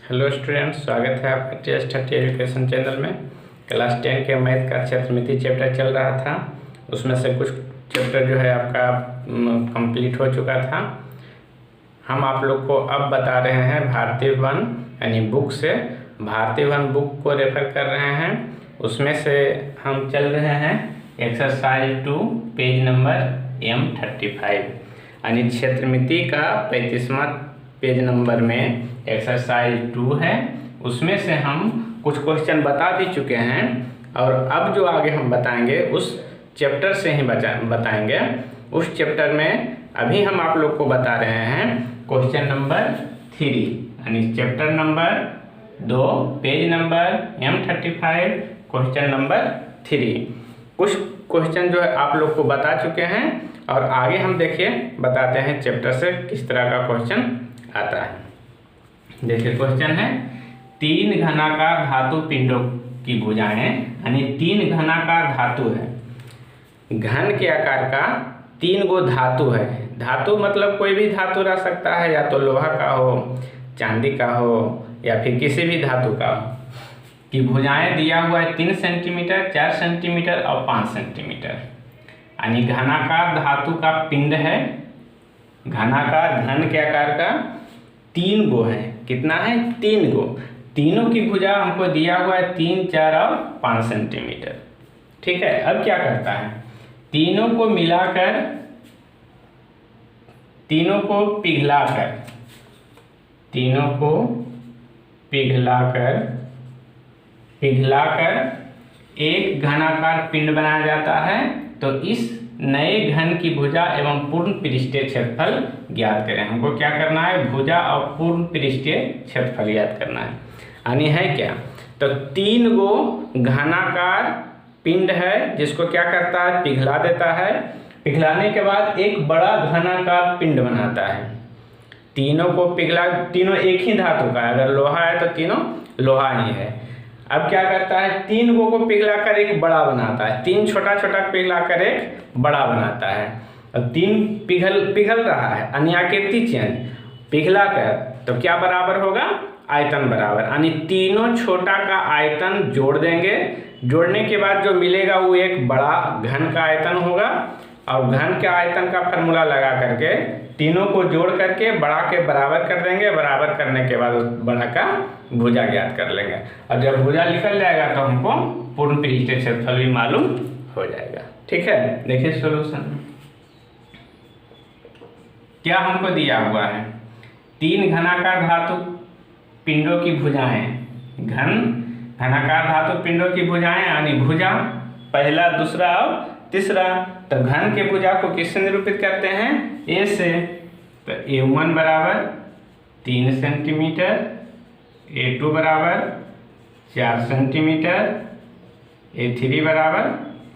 Hello students, स्वागत है आपका TS30 एजुकेशन चैनल में। क्लास 10 के मैथ का क्षेत्रमिति चैप्टर चल रहा था। उसमें से कुछ चैप्टर जो है आपका कंप्लीट हो चुका था। हम आप लोग को अब बता रहे हैं भारतीय वन यानी बुक से। भारतीय वन बुक को रेफर कर रहे हैं। उसमें से हम चल रहे हैं एक्सरसाइज 2 पेज नंबर M35 यानी क्षेत्रमिति का 35वां पेज नंबर में एक्सरसाइज 2 है। उसमें से हम कुछ क्वेश्चन बता भी चुके हैं और अब जो आगे हम बताएंगे उस चैप्टर से ही बताएंगे। उस चैप्टर में अभी हम आप लोग को बता रहे हैं क्वेश्चन नंबर 3 यानी chapter number 2 page number M35 question number 3। कुछ क्वेश्चन जो है आप लोग को बता चुके हैं और आगे हम देखिए बताते हैं चैप्टर से किस तरह का क्वेश्चन आता है। देखिए क्वेश्चन है 3 घनाकार धातु पिंडों की भुजाएं यानी 3 घनाकार धातु है। घन के आकार का 3 गो धातु है। धातु मतलब कोई भी धातु रह सकता है, या तो लोहा का हो, चांदी का हो या फिर किसी भी धातु का हो। की भुजाएं दिया हुआ है 3 सेंटीमीटर, 4 सेंटीमीटर और 5 सेंटीमीटर यानी घनाकार धातु का पिंड है। घनाकार घन के आकार का 3 गो है। कितना है? 3 गो। तीनों की भुजा हमको दिया हुआ है 3, 4 और 5 सेंटीमीटर। ठीक है। अब क्या करता है, तीनों को मिलाकर, तीनों को पिघलाकर, तीनों को पिघलाकर एक घनाकार पिंड बनाया जाता है। तो इस नए घन की भुजा एवं पूर्ण पृष्ठीय क्षेत्रफल ज्ञात करें। हमको क्या करना है? भुजा और पूर्ण पृष्ठीय क्षेत्रफल ज्ञात करना है। यानी है क्या? तो 3 गो घनाकार पिंड है जिसको क्या करता है? पिघला देता है। पिघलाने के बाद एक बड़ा घनाकार पिंड बनाता है। तीनों को पिघला, तीनों एक ही धातु का है। अगर लोहा है तो तीनों लोहा ही है। अब क्या करता है? 3 गो को पिघलाकर एक बड़ा बनाता है। 3 छोटा छोटा पिघलाकर एक बड़ा बनाता है। अब 3 पिघल रहा है यानी आकृति चेंज। पिघलाकर तो क्या बराबर होगा? आयतन बराबर, यानी तीनों छोटा का आयतन जोड़ देंगे। जोड़ने के बाद जो मिलेगा वो एक बड़ा घन का आयतन होगा। और घन के आयतन का फार्मूला लगा करके तीनों को जोड़ करके बड़ा के बराबर कर देंगे। बराबर करने के बाद उस बड़ा का भुजा ज्ञात कर लेंगे। और जब भुजा निकल जाएगा तो हमको पूर्ण पृष्ठीय क्षेत्रफल भी मालूम हो जाएगा। ठीक है। देखिए सॉल्यूशन क्या हमको दिया हुआ है। 3 घनाकार धातु पिंडों की भुजाएं, घनाकार धातु पिंडों की भुजाएं यानी भुजा पहला, दूसरा और तीसरा। तो घन के भुजा को किससे निरूपित करते हैं? A से। तो A1 बराबर 3 सेंटीमीटर, A2 बराबर 4 सेंटीमीटर, A3 बराबर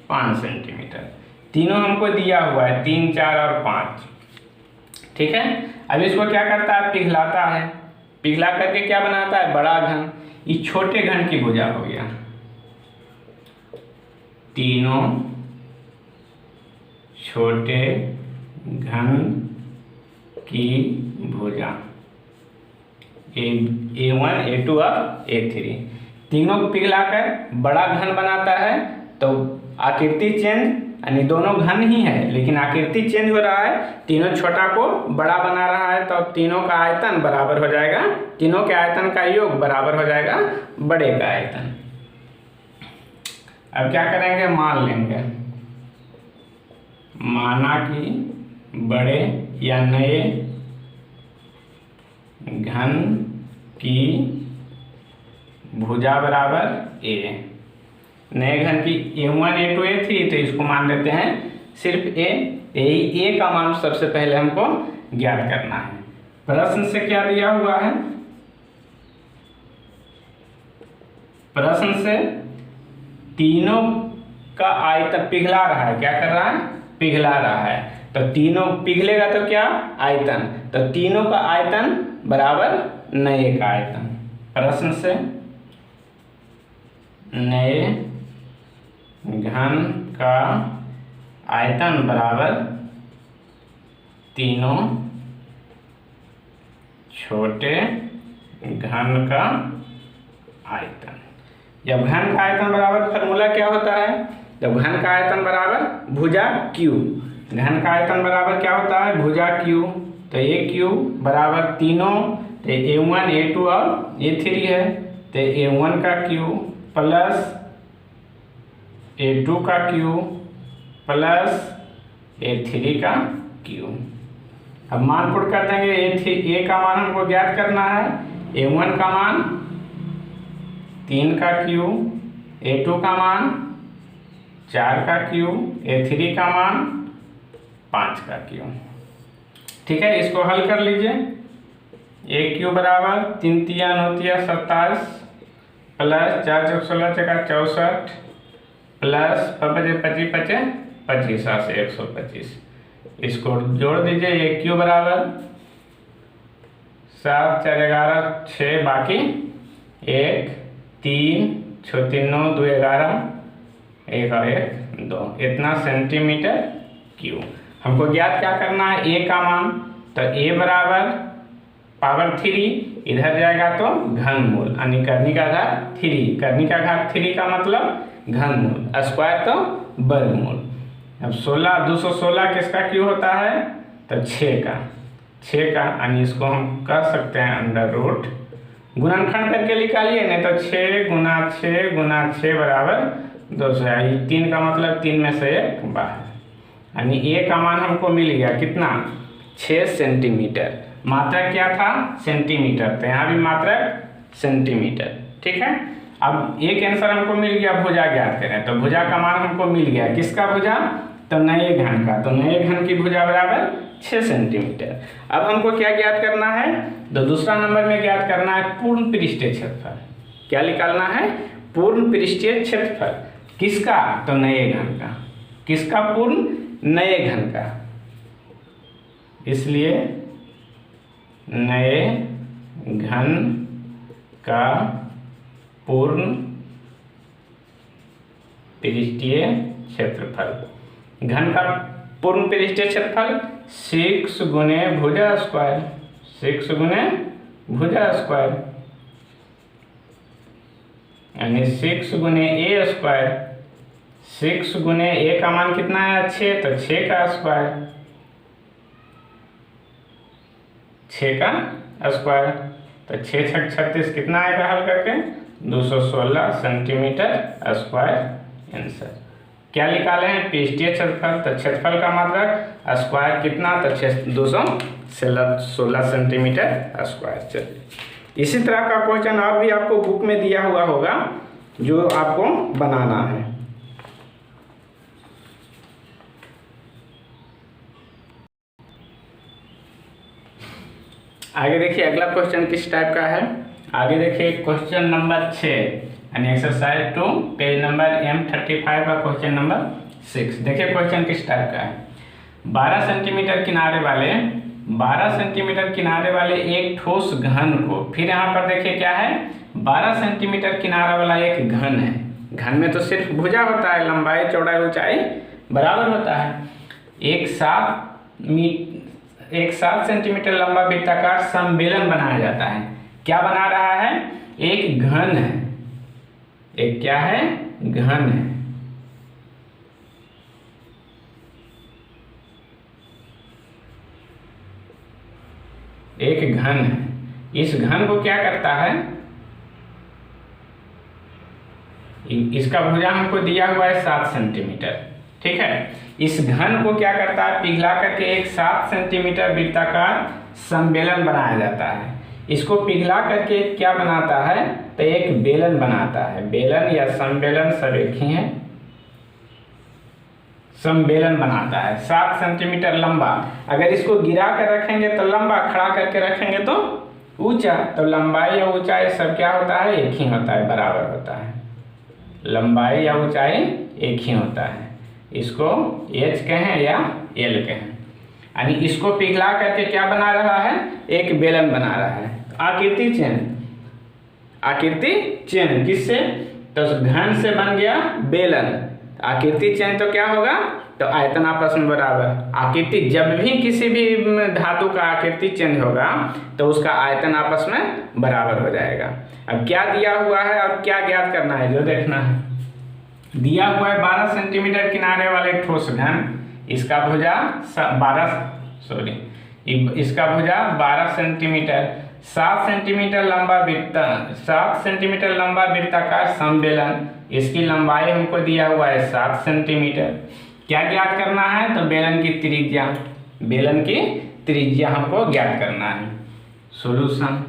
5 सेंटीमीटर। तीनों हमको दिया हुआ है 3, 4 और 5। ठीक है। अब इसको क्या करता है? पिघलाता है। पिघला करके क्या बनाता है? बड़ा घन। ये छोटे घन की भुजा हो गया। तीनों छोटे घन की भुजा A1, A2 और A3 तीनों को पिघलाकर बड़ा घन बनाता है। तो आकृति चेंज यानी दोनों घन ही है लेकिन आकृति चेंज हो रहा है। तीनों छोटा को बड़ा बना रहा है तो तीनों का आयतन बराबर हो जाएगा। तीनों के आयतन का योग बराबर हो जाएगा बड़े का आयतन। अब क्या करेंगे? मान लेंगे। माना कि बड़े या नए घन की भुजा बराबर A। नए घन की A1, A2, A3 तो इसको मान लेते हैं सिर्फ A। यही A का मान सबसे पहले हमको ज्ञात करना है। प्रश्न से क्या दिया हुआ है? प्रश्न से तीनों का आयतन पिघला रहा है। क्या कर रहा है? पिघला रहा है। तो तीनों पिघलेगा तो क्या? आयतन। तो तीनों का आयतन बराबर नए का आयतन। प्रश्न से नए घन का आयतन बराबर तीनों छोटे घन का आयतन। जब घन का आयतन बराबर फार्मूला क्या होता है, जब घन का आयतन बराबर भुजा Q, घन का आयतन बराबर क्या होता है, भुजा Q। तो ये Q बराबर तीनों, तो A1 A2 और A3 है, तो A1 का Q प्लस A2 का Q प्लस A3 का Q। अब मान पुट कर देंगे। A का मान हमको ज्ञात करना है, A1 का मान 3 का Q, A2 का मान 4 का Q, A3 का मान 5 का Q। ठीक है, इसको हल कर लीजिए। एक Q बराबर 3 तिया 9 तिया 27 प्लस 4 चौक 16 चका 64 प्लस 25 25 25 से 125। इसको जोड़ दीजिए। एक Q बराबर 7 4 11 6 बाकी 1 3 6 3 9 2 11 1 और 1 2, इतना सेंटीमीटर Q। हमको ज्ञात क्या करना है, A का मान। तो A बराबर पावर 3 इधर जाएगा तो घनमूल, यानी करनी का घात 3, करनी का घात 3 का मतलब घनमूल, स्क्वायर तो वर्गमूल। अब 16 216 किसका Q होता है, तो 6 का, यानी इसको हम कर सकते हैं अंडर रूट गुणनखंड करके निकालिए, नहीं तो 6 गुना 6 गुना 6 बराबर 200। 3 का मतलब 3 में से 1 बाहर, यानी A का मान हमको मिल गया कितना, 6 सेंटीमीटर। मात्रक क्या था, सेंटीमीटर, तो यहाँ भी मात्रक सेंटीमीटर। ठीक है, अब एक आंसर हमको मिल गया, भुजा ज्ञात करें। तो भुजा का मान हमको मिल गया, किसका भुजा, तो नए घन का। तो नए घन की भुजा बराबर 6 सेंटीमीटर। अब हमको क्या ज्ञात करना है, तो दूसरा नंबर में ज्ञात करना है पूर्ण पृष्ठीय क्षेत्रफल। क्या निकालना है, पूर्ण पृष्ठीय क्षेत्रफल। किसका, तो नए घन का। किसका, पूर्ण नए घन का। इसलिए नए घन का पूर्ण पृष्ठीय क्षेत्रफल। घन का पूर्ण पृष्ठीय क्षेत्रफल 6 गुने भुजा स्क्वायर, 6 गुने भुजा स्क्वायर, यानी 6 गुने A स्क्वायर। 6 गुने A का मान कितना है, 6, तो 6 का स्क्वायर, 6 का स्क्वायर। तो 6 6 36 कितना आएगा हल करके, 216 सेंटीमीटर स्क्वायर आंसर। क्या निकाले हैं, पृष्ठीय क्षेत्रफल। तो क्षेत्रफल का मात्रक स्क्वायर कितना, तो 216 सेंटीमीटर स्क्वायर। चलिए, इसी तरह का क्वेश्चन और भी आपको बुक में दिया हुआ होगा जो आपको बनाना है। आगे देखिए अगला क्वेश्चन किस टाइप का है। आगे देखिए क्वेश्चन नंबर 6, यानी एक्सरसाइज 2 पेज नंबर M35 का क्वेश्चन नंबर 6। देखिए क्वेश्चन किस टाइप का है। 12 सेंटीमीटर किनारे वाले एक ठोस घन को, फिर यहाँ पर देखिए क्या है, 12 सेंटीमीटर किनारा वाला एक घन है। घन में तो सिर्फ भुजा होता है, लंबाई चौड़ाई ऊंचाई बराबर होता है। एक 7 सेंटीमीटर लंबा वृत्ताकार सम्मेलन बनाया जाता है। क्या बना रहा है, एक घन है, एक क्या है, घन है। एक घन है। इस घन को क्या करता है, इसका भुजा हमको दिया हुआ है 7 सेंटीमीटर। ठीक है, इस घन को क्या करता है, पिघला करके एक 7 सेंटीमीटर वृत्ताकार सम्मेलन बनाया जाता है। इसको पिघला करके क्या बनाता है, तो एक बेलन बनाता है। बेलन या सम्मेलन सब एक ही है। सम्मेलन बनाता है 7 सेंटीमीटर लंबा। अगर इसको गिरा कर रखेंगे तो लंबा, खड़ा करके रखेंगे तो ऊंचा। तो लंबाई या ऊंचाई सब क्या होता है, एक ही होता है, बराबर होता है। लंबाई या ऊंचाई एक ही होता है। इसको H कहें या L कहें, यानी इसको पिघला करके क्या बना रहा है, एक बेलन बना रहा है। आकृति चेन किससे, तो घन से बन गया बेलन, आकृति चेंज तो क्या होगा, तो आयतन आपस में बराबर। आकृति जब भी किसी भी धातु का आकृति चेंज होगा तो उसका आयतन आपस में बराबर हो जाएगा। अब क्या दिया हुआ है और क्या ज्ञात करना है जो देखना है। दिया हुआ है 12 सेंटीमीटर किनारे वाले ठोस घन, इसका भुजा 12 सेंटीमीटर, 7 सेंटीमीटर लंबा वृत्ताकार समबेलन, इसकी लंबाई हमको दिया हुआ है 7 सेंटीमीटर। क्या ज्ञात करना है, तो बेलन की त्रिज्या हमको ज्ञात करना है। सॉल्यूशन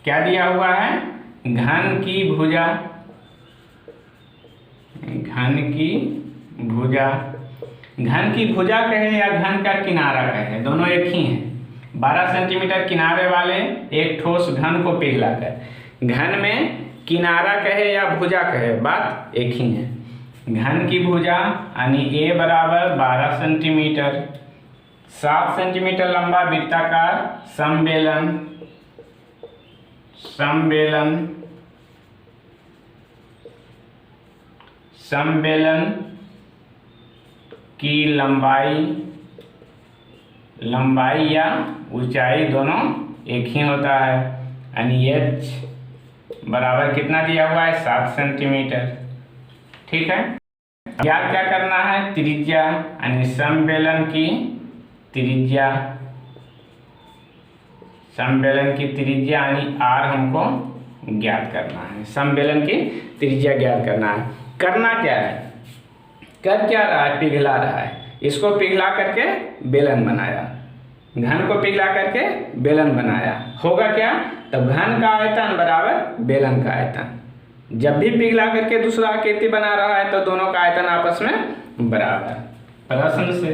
क्या दिया हुआ है, घन की भुजा कहे या घन का किनारा कहे, दोनों एक ही हैं। 12 सेंटीमीटर किनारे वाले एक ठोस घन को पिघलाकर, घन में किनारा कहे या भुजा कहे बात एक ही है। घन की भुजा यानी A बराबर 12 सेंटीमीटर, 7 सेंटीमीटर लंबा वृत्ताकार समबेलन की लंबाई या ऊंचाई दोनों एक ही होता है, यानी H बराबर कितना दिया हुआ है, 7 सेंटीमीटर। ठीक है, ज्ञात क्या करना है, त्रिज्या यानी समबेलन की त्रिज्या यानी R हमको ज्ञात करना है। समबेलन की त्रिज्या ज्ञात करना है। करना क्या है, कर क्या रहा है, पिघला रहा है। इसको पिघला करके बेलन बनाया, घन को पिघला करके बेलन बनाया, होगा क्या, तब घन का आयतन बराबर बेलन का आयतन। जब भी पिघला करके दूसरा आकृति बना रहा है तो दोनों का आयतन आपस में बराबर। प्रश्न से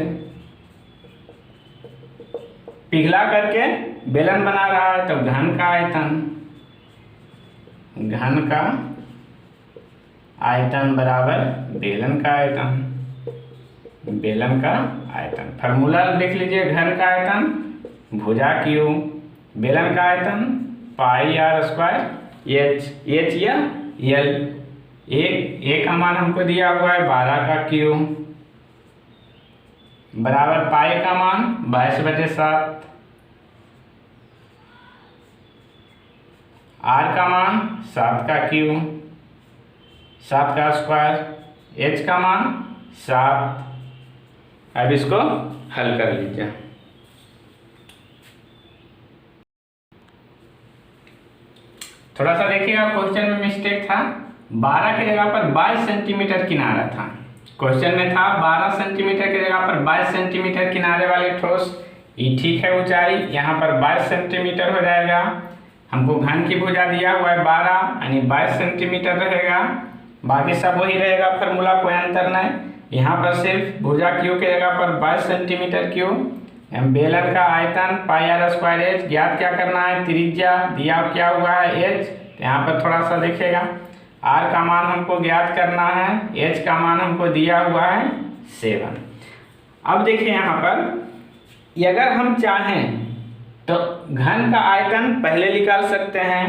पिघला करके बेलन बना रहा है तो घन का आयतन बराबर बेलन का आयतन। फार्मूला लिख लीजिए, घन का आयतन भुजा Q, बेलन का आयतन पाई R स्क्वायर H या L। A का मान हमको दिया हुआ है 12 का Q बराबर पाई का मान 22/7, R का मान 7 का Q 7 का स्क्वायर, H का मान 7। अब इसको हल कर लीजिए। थोड़ा सा देखिएगा, क्वेश्चन में मिस्टेक था, 12 की जगह पर 22 सेंटीमीटर किनारा था। क्वेश्चन में था 12 सेंटीमीटर की जगह पर 22 सेंटीमीटर किनारे वाले ठोस, ये ठीक है ऊंचाई, यहाँ पर 22 सेंटीमीटर हो जाएगा। हमको घन की भुजा दिया हुआ है 12 यानी 22 सेंटीमीटर रहेगा, बाकी सब वही रहेगा, फार्मूला कोई अंतर नहीं। यहाँ पर सिर्फ भुजा Q की जगह पर 22 सेंटीमीटर Q, बेलन का आयतन पाई R स्क्वायर H, ज्ञात क्या करना है, त्रिज्या दिया क्या हुआ है H, यहाँ पर थोड़ा सा देखिएगा, R का मान हमको ज्ञात करना है, H का मान हमको दिया हुआ है 7। अब देखिए यहाँ पर अगर हम चाहें तो घन का आयतन पहले निकाल सकते हैं,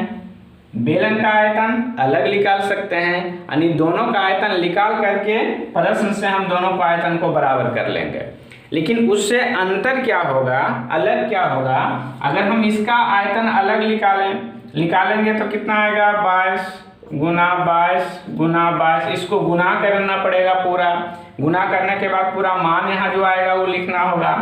बेलन का आयतन अलग निकाल सकते हैं, यानी दोनों का आयतन निकाल करके प्रश्न से हम दोनों का आयतन को बराबर कर लेंगे। लेकिन उससे अंतर क्या होगा, अलग क्या होगा, अगर हम इसका आयतन अलग निकालेंगे तो कितना आएगा, 22 गुना 22, इसको गुना करना पड़ेगा पूरा, गुना करने के बाद पूरा मान यहाँ जो आएगा वो लिखना होगा।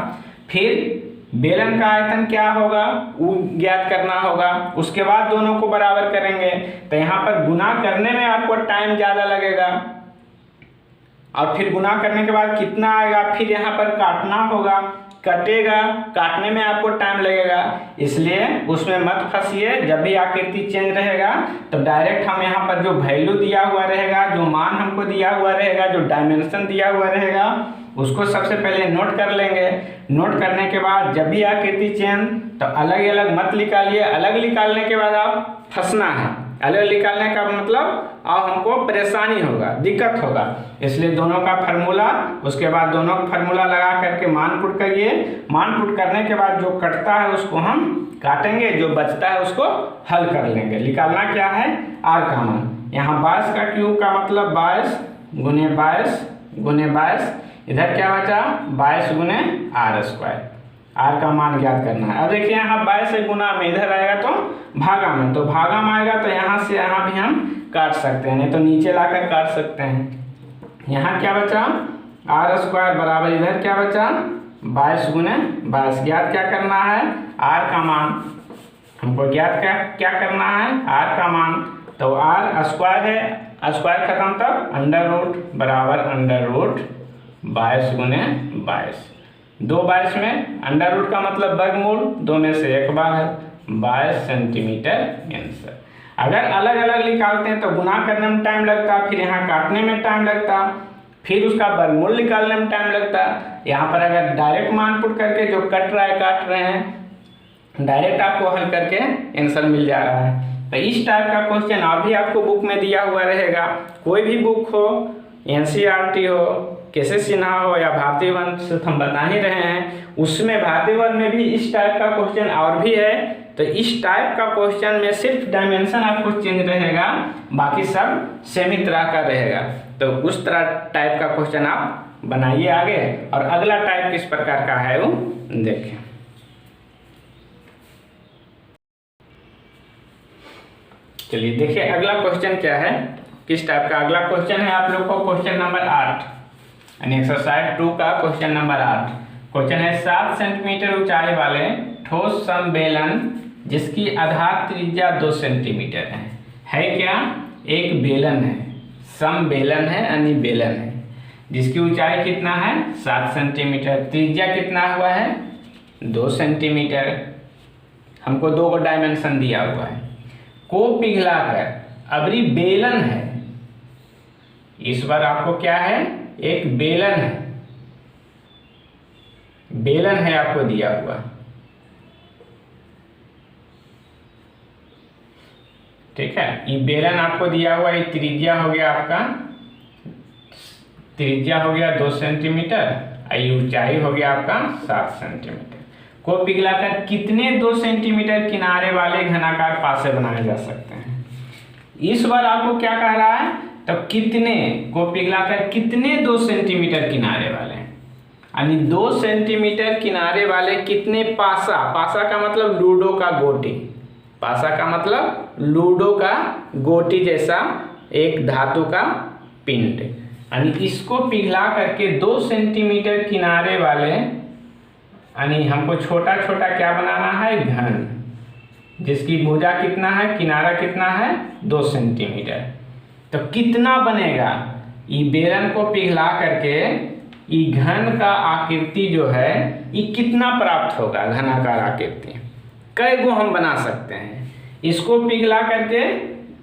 फिर बेलन का आयतन क्या होगा वो ज्ञात करना होगा, उसके बाद दोनों को बराबर करेंगे। तो यहाँ पर गुना करने में आपको टाइम ज़्यादा लगेगा, और फिर गुना करने के बाद कितना आएगा, फिर यहाँ पर काटना होगा, कटेगा, काटने में आपको टाइम लगेगा, इसलिए उसमें मत फंसिए। जब भी आकृति चेंज रहेगा तो डायरेक्ट हम यहाँ पर जो वैल्यू दिया हुआ रहेगा, जो मान हमको दिया हुआ रहेगा, जो डायमेंशन दिया हुआ रहेगा, उसको सबसे पहले नोट कर लेंगे। नोट करने के बाद जब भी आकृति चेंज तो अलग अलग मत निकालिए, अलग निकालने के बाद आप फंसना है, अलग निकालने का मतलब अब हमको परेशानी होगा, दिक्कत होगा, इसलिए दोनों का फार्मूला, उसके बाद दोनों का फार्मूला लगा करके मान पुट करिए। मान पुट करने के बाद जो कटता है उसको हम काटेंगे, जो बचता है उसको हल कर लेंगे। निकालना क्या है, R का मान, यहाँ 22 का Q का मतलब 22 गुने 22 इधर क्या बचा 22 गुने आर स्क्वायर। आर का मान ज्ञात करना है। अब देखिए यहाँ 22 से गुना में इधर आएगा तो भागा में, तो भागा में आएगा तो यहाँ से यहाँ भी हम काट सकते हैं, नहीं तो नीचे लाकर काट सकते हैं। यहाँ क्या बचा आर स्क्वायर बराबर इधर क्या बचा 22 गुने 22। ज्ञात क्या करना है आर का मान, हमको ज्ञात क्या करना है आर का मान। तो आर स्क्वायर है, स्क्वायर खत्म तब अंडर रूट बराबर अंडर रूट 22 गुने 22। 2 22 में अंडर रूट का मतलब वर्गमूल, 2 में से 1 बाहर, 22 सेंटीमीटर आंसर। अगर अलग अलग निकालते हैं तो गुना करने में टाइम लगता, फिर यहाँ काटने में टाइम लगता, फिर उसका वर्गमूल निकालने में टाइम लगता। यहाँ पर अगर डायरेक्ट मान पुट करके जो कट रहा है काट रहे हैं, डायरेक्ट आपको हल करके आंसर मिल जा रहा है। तो इस टाइप का क्वेश्चन अभी आपको बुक में दिया हुआ रहेगा, कोई भी बुक हो, एनसीईआरटी हो, केसी सिन्हा हो या भारतीय वन से हम बता ही रहे हैं, उसमें भारतीय वन में भी इस टाइप का क्वेश्चन और भी है। तो इस टाइप का क्वेश्चन में सिर्फ डायमेंशन आपको चेंज रहेगा, बाकी सब सेम ही तरह का रहेगा। तो उस तरह टाइप का क्वेश्चन आप बनाइए आगे। और अगला टाइप किस प्रकार का है वो देखें। चलिए देखिए अगला क्वेश्चन क्या है, किस टाइप का। अगला क्वेश्चन है आप लोग को क्वेश्चन नंबर 8 यानी एक्सरसाइज 2 का क्वेश्चन नंबर 8। क्वेश्चन है 7 सेंटीमीटर ऊंचाई वाले ठोस समबेलन जिसकी आधार त्रिज्या 2 सेंटीमीटर है क्या एक बेलन है, समबेलन है यानी बेलन है, जिसकी ऊंचाई कितना है 7 सेंटीमीटर, त्रिज्या कितना हुआ है 2 सेंटीमीटर। हमको 2 को डायमेंशन दिया हुआ है, को पिघलाकर, अबरी बेलन है, इस बार आपको क्या है एक बेलन है, बेलन है आपको दिया हुआ, ठीक है। ये बेलन आपको दिया हुआ, ये त्रिज्या हो गया आपका, त्रिज्या हो गया 2 सेंटीमीटर, ये ऊंचाई हो गया आपका 7 सेंटीमीटर। को पिघलाकर कितने 2 सेंटीमीटर किनारे वाले घनाकार पासे बनाए जा सकते हैं। इस बार आपको क्या कह रहा है, तो कितने को पिघलाकर कितने 2 सेंटीमीटर किनारे वाले, यानी 2 सेंटीमीटर किनारे वाले कितने पासा, पासा का मतलब लूडो का गोटी, पासा का मतलब लूडो का गोटी जैसा एक धातु का पिंड, यानी इसको पिघला करके 2 सेंटीमीटर किनारे वाले, यानी हमको छोटा छोटा क्या बनाना है घन, जिसकी भुजा कितना है किनारा कितना है 2 सेंटीमीटर। तो कितना बनेगा, ये बेलन को पिघला करके ये घन का आकृति जो है ये कितना प्राप्त होगा, घनाकार आकृति कई गो हम बना सकते हैं। इसको पिघला करके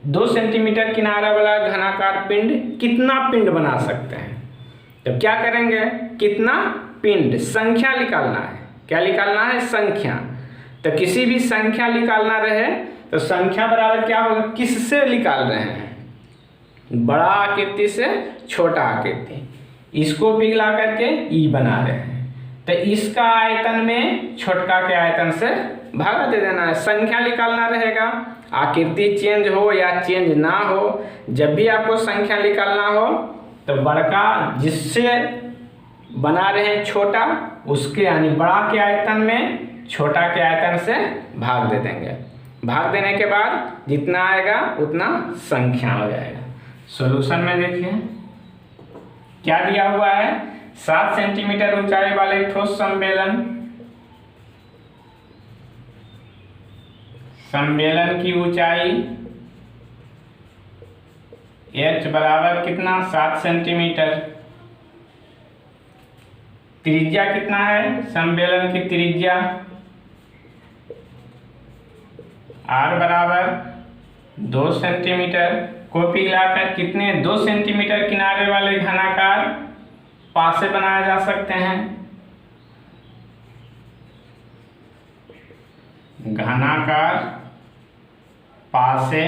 2 सेंटीमीटर किनारा वाला घनाकार पिंड कितना पिंड बना सकते हैं। तो क्या करेंगे, कितना पिंड, संख्या निकालना है, क्या निकालना है संख्या। तो किसी भी संख्या निकालना रहे तो संख्या बराबर क्या होगा, किससे निकाल रहे हैं, बड़ा आकृति से छोटा आकृति, इसको पिघला करके ई बना रहे हैं। तो इसका आयतन में छोटका के आयतन से भागा दे देना है, संख्या निकालना रहेगा। आकृति चेंज हो या चेंज ना हो, जब भी आपको संख्या निकालना हो तो बड़का जिससे बना रहे हैं छोटा, उसके यानी बड़ा के आयतन में छोटा के आयतन से भाग दे देंगे। भाग देने के बाद जितना आएगा उतना संख्या हो जाएगा। सॉल्यूशन में देखिए क्या दिया हुआ है, 7 सेंटीमीटर ऊंचाई वाले ठोस सम्मेलन, सम्मेलन की ऊंचाई h बराबर कितना 7 सेंटीमीटर, त्रिज्या कितना है सम्मेलन की त्रिज्या r बराबर 2 सेंटीमीटर, को पिघलाकर कितने 2 सेंटीमीटर किनारे वाले घनाकार पासे बनाए जा सकते हैं। घनाकार पासे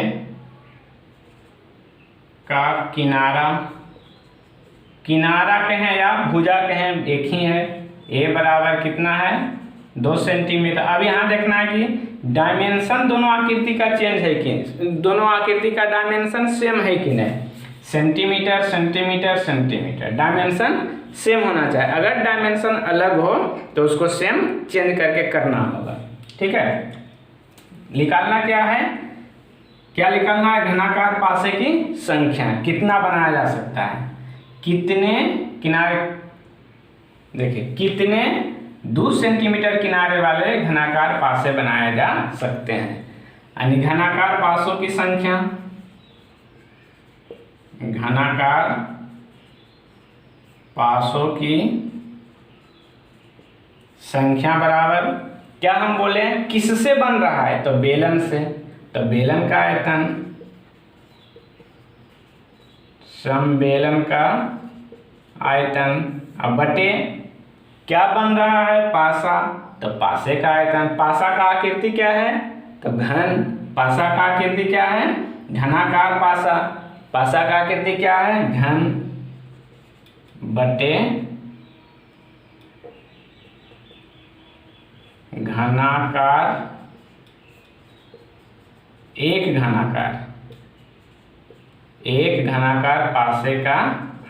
का किनारा, किनारा कहें या भुजा कहें एक ही है, ए बराबर कितना है 2 सेंटीमीटर। अब यहाँ देखना है कि डायमेंशन दोनों आकृति का चेंज है कि दोनों आकृति का डायमेंशन सेम है कि नहीं। Centimetre centimetre centimetre, dimension same होना चाहिए। अगर डायमेंशन अलग हो तो उसको सेम चेंज करके करना होगा, ठीक है। निकालना क्या है, क्या निकालना है, घनाकार पासे की संख्या, कितना बनाया जा सकता है, कितने किनारे, देखिए कितने 2 सेंटीमीटर किनारे वाले घनाकार पासे बनाए जा सकते हैं, यानी घनाकार पासों की संख्या, घनाकार पासों की संख्या बराबर, क्या हम बोले किससे बन रहा है, तो बेलन से, तो बेलन का आयतन, समबेलन का आयतन, अब बटे क्या बन रहा है, पासा, तो पासे का आयतन, पासा का आकृति क्या है, तो घन, पासा का आकृति क्या है, घनाकार पासा, पासा का आकृति क्या है, घन, बटे घनाकार, एक घनाकार पासे का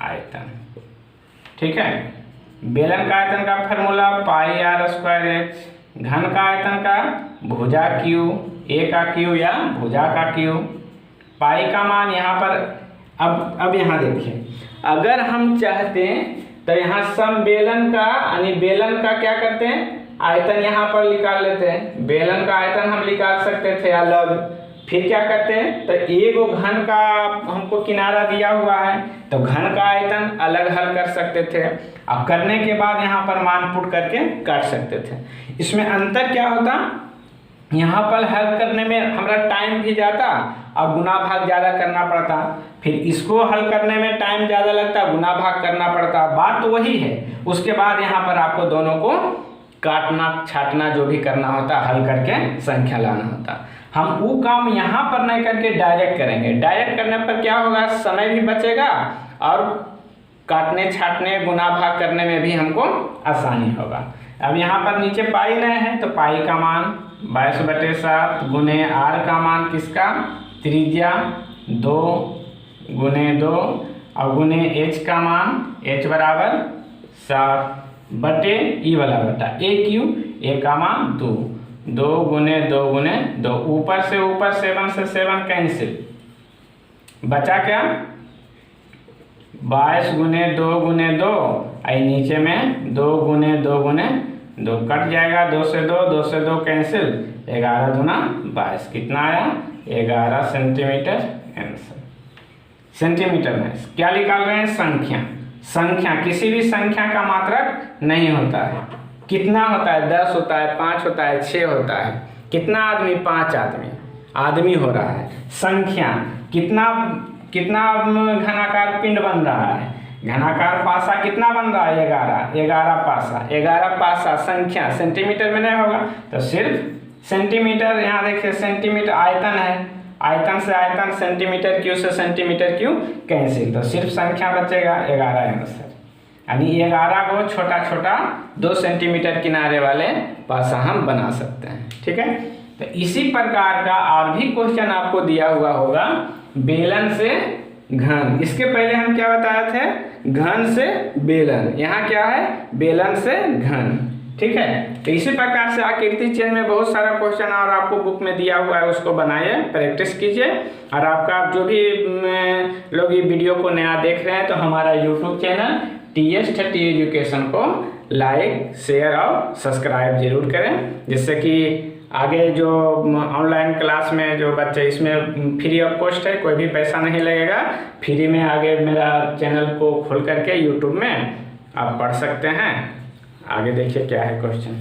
आयतन, ठीक है। बेलन का आयतन का formula pi R square H, घन का आयतन का भुजा क्यू, ए का क्यू या भुजा का क्यू, पाई का मान यहाँ पर, अब यहाँ देखिए, अगर हम चाहते हैं तो यहाँ समबेलन का यानी बेलन का क्या करते हैं, आयतन यहाँ पर निकाल लेते हैं, बेलन का आयतन हम निकाल सकते थे अलग, फिर क्या करते हैं, तो एगो घन का हमको किनारा दिया हुआ है तो घन का आयतन अलग हल कर सकते थे, अब करने के बाद यहाँ पर मान पुट करके काट सकते थे। इसमें अंतर क्या होता, यहाँ पर हल करने में हमारा टाइम भी जाता और गुना भाग ज़्यादा करना पड़ता, फिर इसको हल करने में टाइम ज़्यादा लगता, गुना भाग करना पड़ता, बात तो वही है। उसके बाद यहाँ पर आपको दोनों को काटना छाटना जो भी करना होता, हल करके संख्या लाना होता। हम वो काम यहाँ पर नहीं करके डायरेक्ट करेंगे, डायरेक्ट करने पर क्या होगा, समय भी बचेगा और काटने छाटने गुना भाग करने में भी हमको आसानी होगा। अब यहाँ पर नीचे पाई नहीं है तो पाई का मान 22/7 गुने आर का मान किसका, त्रिज्या 2 गुने 2 और गुने एच का मान एच बराबर 7 बटे ई वाला बटा ए क्यू, ए का मान 2 गुने 2 गुने 2, ऊपर से 7 से 7 कैंसिल, बचा क्या 22 गुने 2 गुने 2, आई नीचे में 2 गुने 2 गुने 2 कट जाएगा, 2 से 2 कैंसिल, 11 दूना 22, कितना आया 11 सेंटीमीटर आंसर। सेंटीमीटर में क्या निकाल रहे हैं, संख्या, किसी भी संख्या का मात्रक नहीं होता है, कितना होता है, 10 होता है, 5 होता है, 6 होता है, कितना आदमी, 5 आदमी हो रहा है। संख्या कितना घनाकार पिंड बन रहा है, घनाकार पासा कितना बन रहा है, 11 पासा संख्या, सेंटीमीटर में नहीं होगा तो सिर्फ सेंटीमीटर, यहाँ देखिए सेंटीमीटर आयतन है, आयतन से आयतन, सेंटीमीटर क्यू से सेंटीमीटर क्यू कैंसिल, तो सिर्फ संख्या बचेगा 11 आंसर, यानी 11 को छोटा छोटा 2 सेंटीमीटर किनारे वाले पासा हम बना सकते हैं, ठीक है। तो इसी प्रकार का और भी क्वेश्चन आपको दिया हुआ होगा, बेलन से घन, इसके पहले हम क्या बताए थे, घन से बेलन, यहाँ क्या है, बेलन से घन, ठीक है। तो इसी प्रकार से आकृति चेंज में बहुत सारा क्वेश्चन और आपको बुक में दिया हुआ है, उसको बनाइए, प्रैक्टिस कीजिए। और आपका जो भी लोग ये वीडियो को नया देख रहे हैं तो हमारा यूट्यूब चैनल TS30 एजुकेशन को लाइक शेयर और सब्सक्राइब जरूर करें, जिससे कि आगे जो ऑनलाइन क्लास में जो बच्चे, इसमें फ्री ऑफ कॉस्ट है, कोई भी पैसा नहीं लगेगा, फ्री में आगे मेरा चैनल को खोल करके यूट्यूब में आप पढ़ सकते हैं। आगे देखिए क्या है क्वेश्चन।